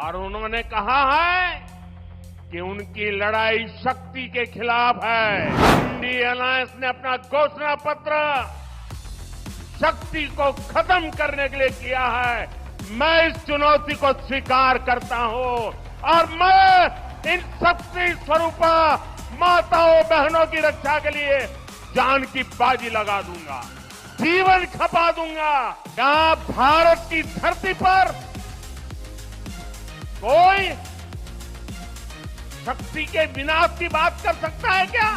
और उन्होंने कहा है कि उनकी लड़ाई शक्ति के खिलाफ है। इंडी अलायंस ने अपना घोषणा पत्र शक्ति को खत्म करने के लिए किया है। मैं इस चुनौती को स्वीकार करता हूं और मैं इन शक्ति स्वरूपा माताओं बहनों की रक्षा के लिए जान की बाजी लगा दूंगा, जीवन खपा दूंगा। क्या भारत की धरती पर कोई शक्ति के विनाश की बात कर सकता है क्या?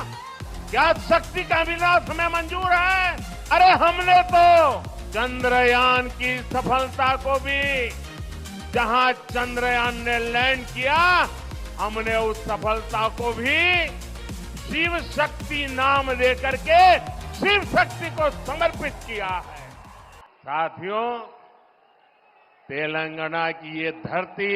क्या शक्ति का विनाश हमें मंजूर है? अरे हमने तो चंद्रयान की सफलता को भी, जहां चंद्रयान ने लैंड किया, हमने उस सफलता को भी शिव शक्ति नाम देकर के शिव शक्ति को समर्पित किया है। साथियों, तेलंगाना की ये धरती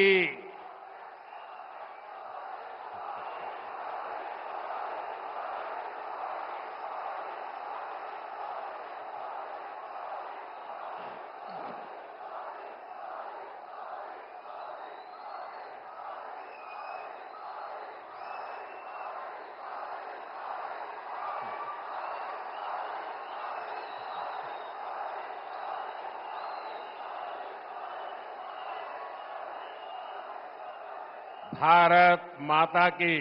भारत माता की।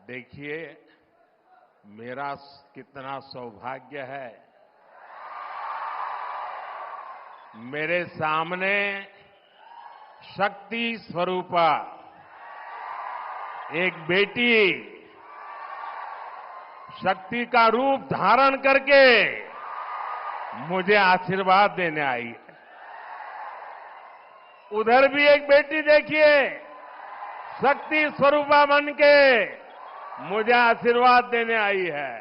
देखिए, मेरा कितना सौभाग्य है, मेरे सामने शक्ति स्वरूपा एक बेटी शक्ति का रूप धारण करके मुझे आशीर्वाद देने आई है। उधर भी एक बेटी देखिए, शक्ति स्वरूपा बन के मुझे आशीर्वाद देने आई है।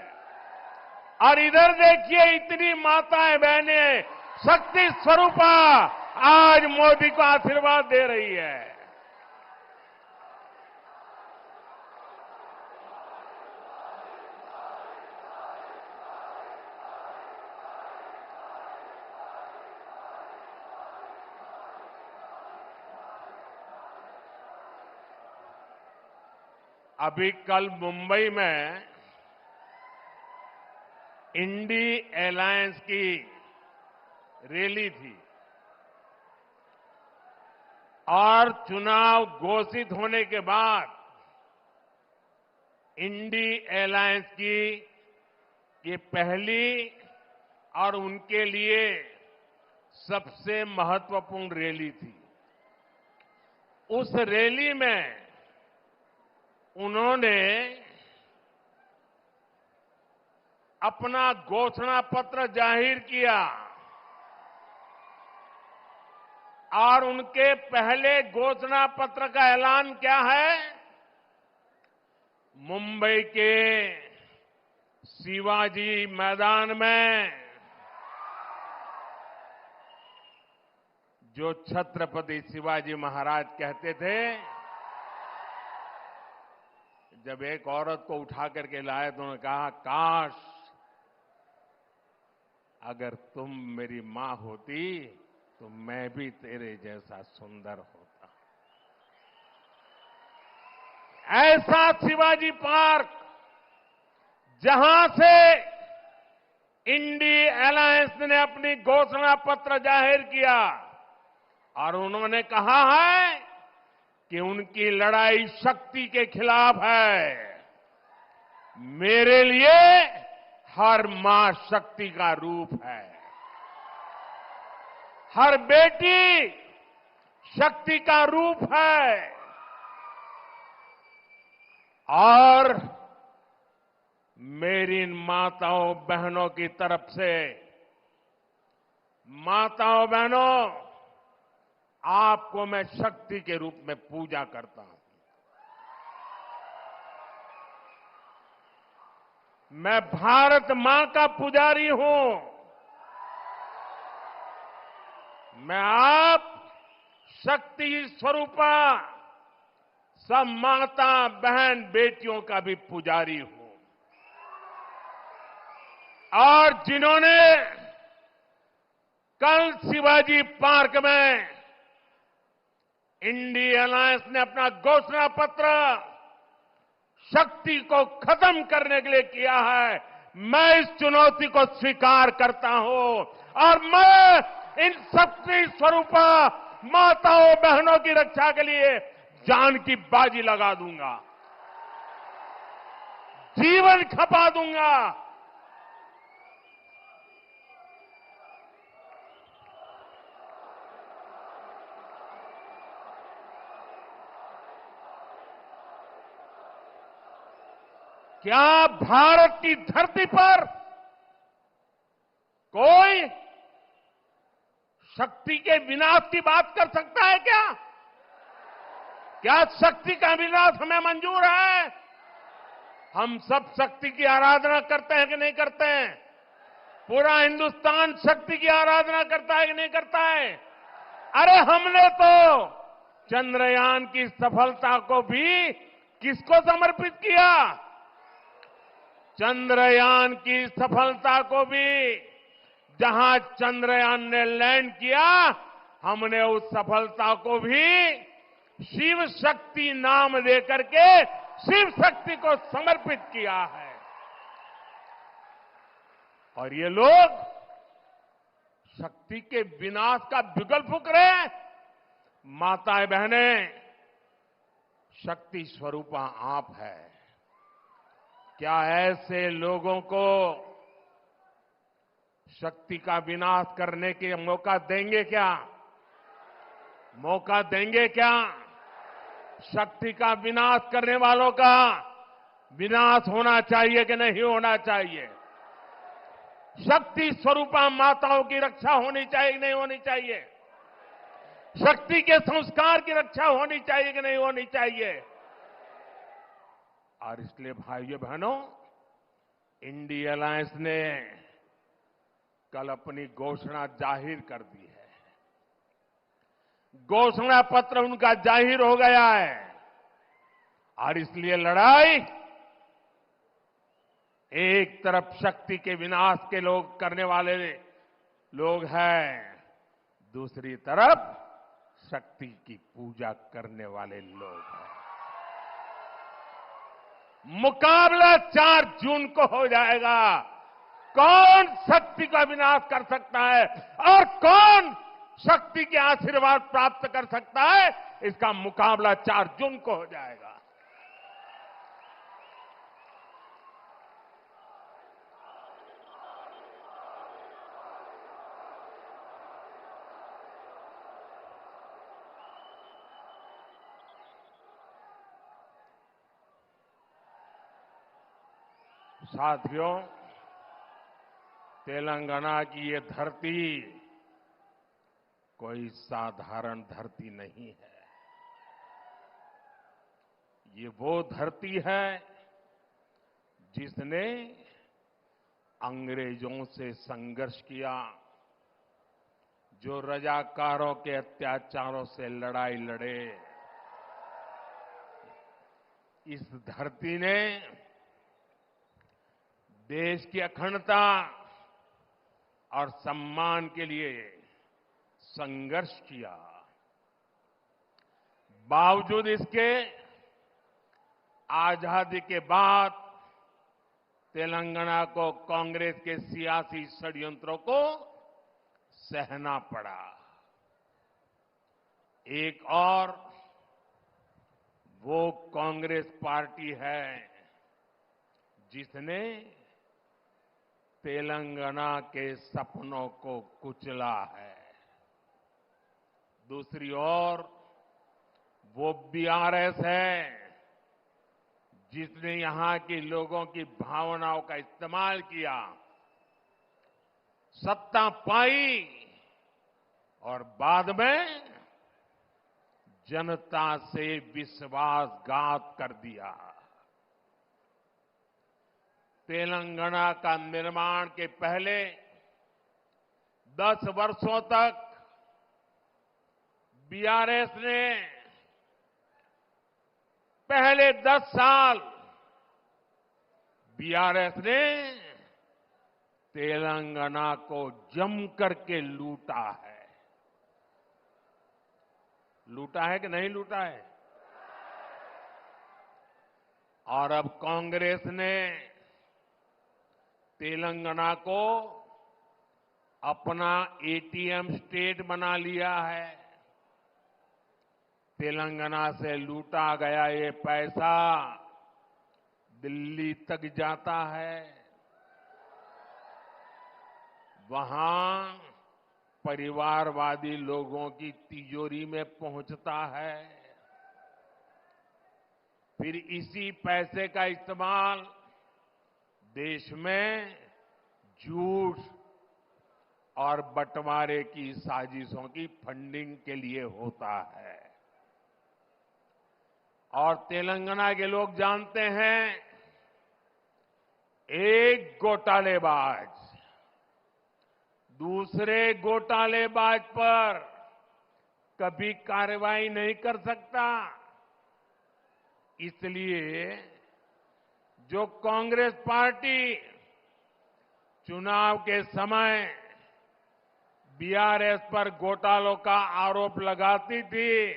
और इधर देखिए, इतनी माताएं बहनें शक्ति स्वरूपा आज मोदी को आशीर्वाद दे रही है। अभी कल मुंबई में इंडी अलायंस की रैली थी और चुनाव घोषित होने के बाद इंडी अलायंस की ये पहली और उनके लिए सबसे महत्वपूर्ण रैली थी। उस रैली में उन्होंने अपना घोषणा पत्र जाहिर किया और उनके पहले घोषणा पत्र का ऐलान क्या है? मुंबई के शिवाजी मैदान में जो छत्रपति शिवाजी महाराज कहते थे, जब एक औरत को उठा करके लाए तो उन्होंने कहा, काश अगर तुम मेरी मां होती तो मैं भी तेरे जैसा सुंदर होता। ऐसा शिवाजी पार्क, जहां से इंडी अलायंस ने अपनी घोषणा पत्र जाहिर किया और उन्होंने कहा है कि उनकी लड़ाई शक्ति के खिलाफ है। मेरे लिए हर मां शक्ति का रूप है, हर बेटी शक्ति का रूप है। और मेरी इन माताओं बहनों की तरफ से, माताओं बहनों, आपको मैं शक्ति के रूप में पूजा करता हूं। मैं भारत मां का पुजारी हूं। मैं आप शक्ति स्वरूपा सब माता बहन बेटियों का भी पुजारी हूं। और जिन्होंने कल शिवाजी पार्क में इंडिया अलायंस ने अपना घोषणा पत्र शक्ति को खत्म करने के लिए किया है। मैं इस चुनौती को स्वीकार करता हूं और मैं इन शक्ति स्वरूपा माताओं बहनों की रक्षा के लिए जान की बाजी लगा दूंगा, जीवन खपा दूंगा। क्या भारत की धरती पर कोई शक्ति के विनाश की बात कर सकता है क्या? क्या शक्ति का विनाश हमें मंजूर है? हम सब शक्ति की आराधना करते हैं कि नहीं करते हैं? पूरा हिंदुस्तान शक्ति की आराधना करता है कि नहीं करता है? अरे हमने तो चंद्रयान की सफलता को भी किसको समर्पित किया? चंद्रयान की सफलता को भी, जहां चंद्रयान ने लैंड किया, हमने उस सफलता को भी शिव शक्ति नाम देकर के शिव शक्ति को समर्पित किया है। और ये लोग शक्ति के विनाश का बिगुल फूंक रहे हैं। माताएं बहनें, शक्ति स्वरूपा आप है। क्या ऐसे लोगों को शक्ति का विनाश करने के मौका देंगे क्या? मौका देंगे क्या? शक्ति का विनाश करने वालों का विनाश होना चाहिए कि नहीं होना चाहिए? शक्ति स्वरूपा माताओं की रक्षा होनी चाहिए कि नहीं होनी चाहिए? शक्ति के संस्कार की रक्षा होनी चाहिए कि नहीं होनी चाहिए? और इसलिए भाइयों बहनों, इंडिया अलायंस ने कल अपनी घोषणा जाहिर कर दी है। घोषणा पत्र उनका जाहिर हो गया है और इसलिए लड़ाई एक तरफ शक्ति के विनाश के लोग करने वाले लोग हैं, दूसरी तरफ शक्ति की पूजा करने वाले लोग हैं। मुकाबला 4 जून को हो जाएगा। कौन शक्ति का विनाश कर सकता है और कौन शक्ति के आशीर्वाद प्राप्त कर सकता है, इसका मुकाबला 4 जून को हो जाएगा। साथियों, तेलंगाना की ये धरती कोई साधारण धरती नहीं है। ये वो धरती है जिसने अंग्रेजों से संघर्ष किया, जो रजाकारों के अत्याचारों से लड़ाई लड़े। इस धरती ने देश की अखंडता और सम्मान के लिए संघर्ष किया। बावजूद इसके आजादी के बाद तेलंगाना को कांग्रेस के सियासी षड्यंत्रों को सहना पड़ा। एक और वो कांग्रेस पार्टी है जिसने तेलंगाना के सपनों को कुचला है। दूसरी ओर वो बीआरएस है जिसने यहां के लोगों की भावनाओं का इस्तेमाल किया, सत्ता पाई और बाद में जनता से विश्वासघात कर दिया। तेलंगाना का निर्माण के पहले 10 वर्षों तक बीआरएस ने, पहले 10 साल बीआरएस ने तेलंगाना को जम करके लूटा है। लूटा है कि नहीं लूटा है? और अब कांग्रेस ने तेलंगाना को अपना एटीएम स्टेट बना लिया है। तेलंगाना से लूटा गया ये पैसा दिल्ली तक जाता है, वहां परिवारवादी लोगों की तिजोरी में पहुंचता है। फिर इसी पैसे का इस्तेमाल देश में झूठ और बंटवारे की साजिशों की फंडिंग के लिए होता है। और तेलंगाना के लोग जानते हैं, एक घोटालेबाज दूसरे घोटालेबाज पर कभी कार्रवाई नहीं कर सकता। इसलिए जो कांग्रेस पार्टी चुनाव के समय बीआरएस पर घोटालों का आरोप लगाती थी,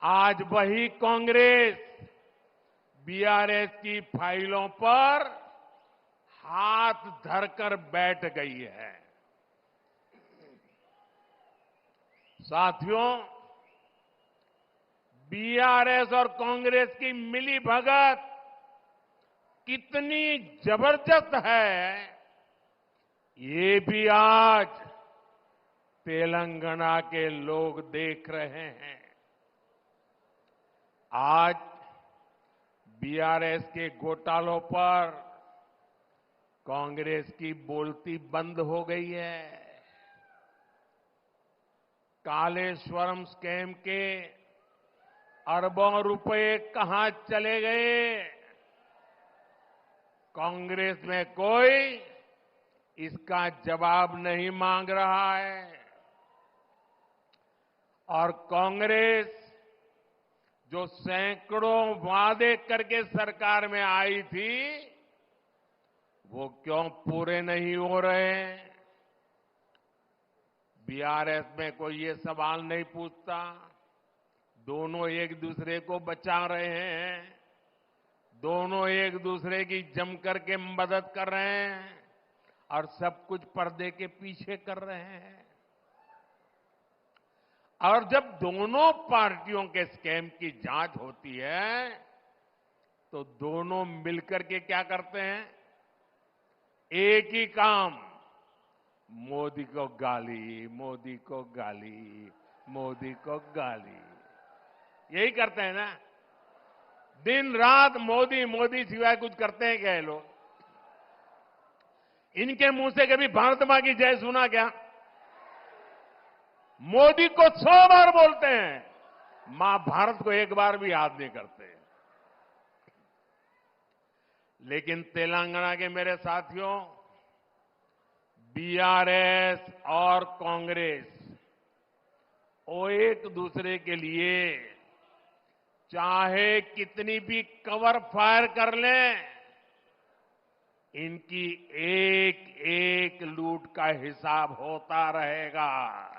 आज वही कांग्रेस बीआरएस की फाइलों पर हाथ धरकर बैठ गई है। साथियों, बीआरएस और कांग्रेस की मिलीभगत कितनी जबरदस्त है, ये भी आज तेलंगाना के लोग देख रहे हैं। आज बीआरएस के घोटालों पर कांग्रेस की बोलती बंद हो गई है। कालेश्वरम स्कैम के अरबों रुपए कहां चले गए, कांग्रेस में कोई इसका जवाब नहीं मांग रहा है। और कांग्रेस जो सैकड़ों वादे करके सरकार में आई थी, वो क्यों पूरे नहीं हो रहे? बीआरएस में कोई ये सवाल नहीं पूछता। दोनों एक दूसरे को बचा रहे हैं, दोनों एक दूसरे की जम करके मदद कर रहे हैं और सब कुछ पर्दे के पीछे कर रहे हैं। और जब दोनों पार्टियों के स्कैम की जांच होती है, तो दोनों मिलकर के क्या करते हैं? एक ही काम, मोदी को गाली, मोदी को गाली, मोदी को गाली, यही करते हैं ना। दिन रात मोदी मोदी सिवाय कुछ करते हैं क्या ये लोग? इनके मुंह से कभी भारत मां की जय सुना क्या? मोदी को 100 बार बोलते हैं, मां भारत को एक बार भी याद नहीं करते। लेकिन तेलंगाना के मेरे साथियों, बीआरएस और कांग्रेस वो एक दूसरे के लिए चाहे कितनी भी कवर फायर कर लें, इनकी एक एक लूट का हिसाब होता रहेगा।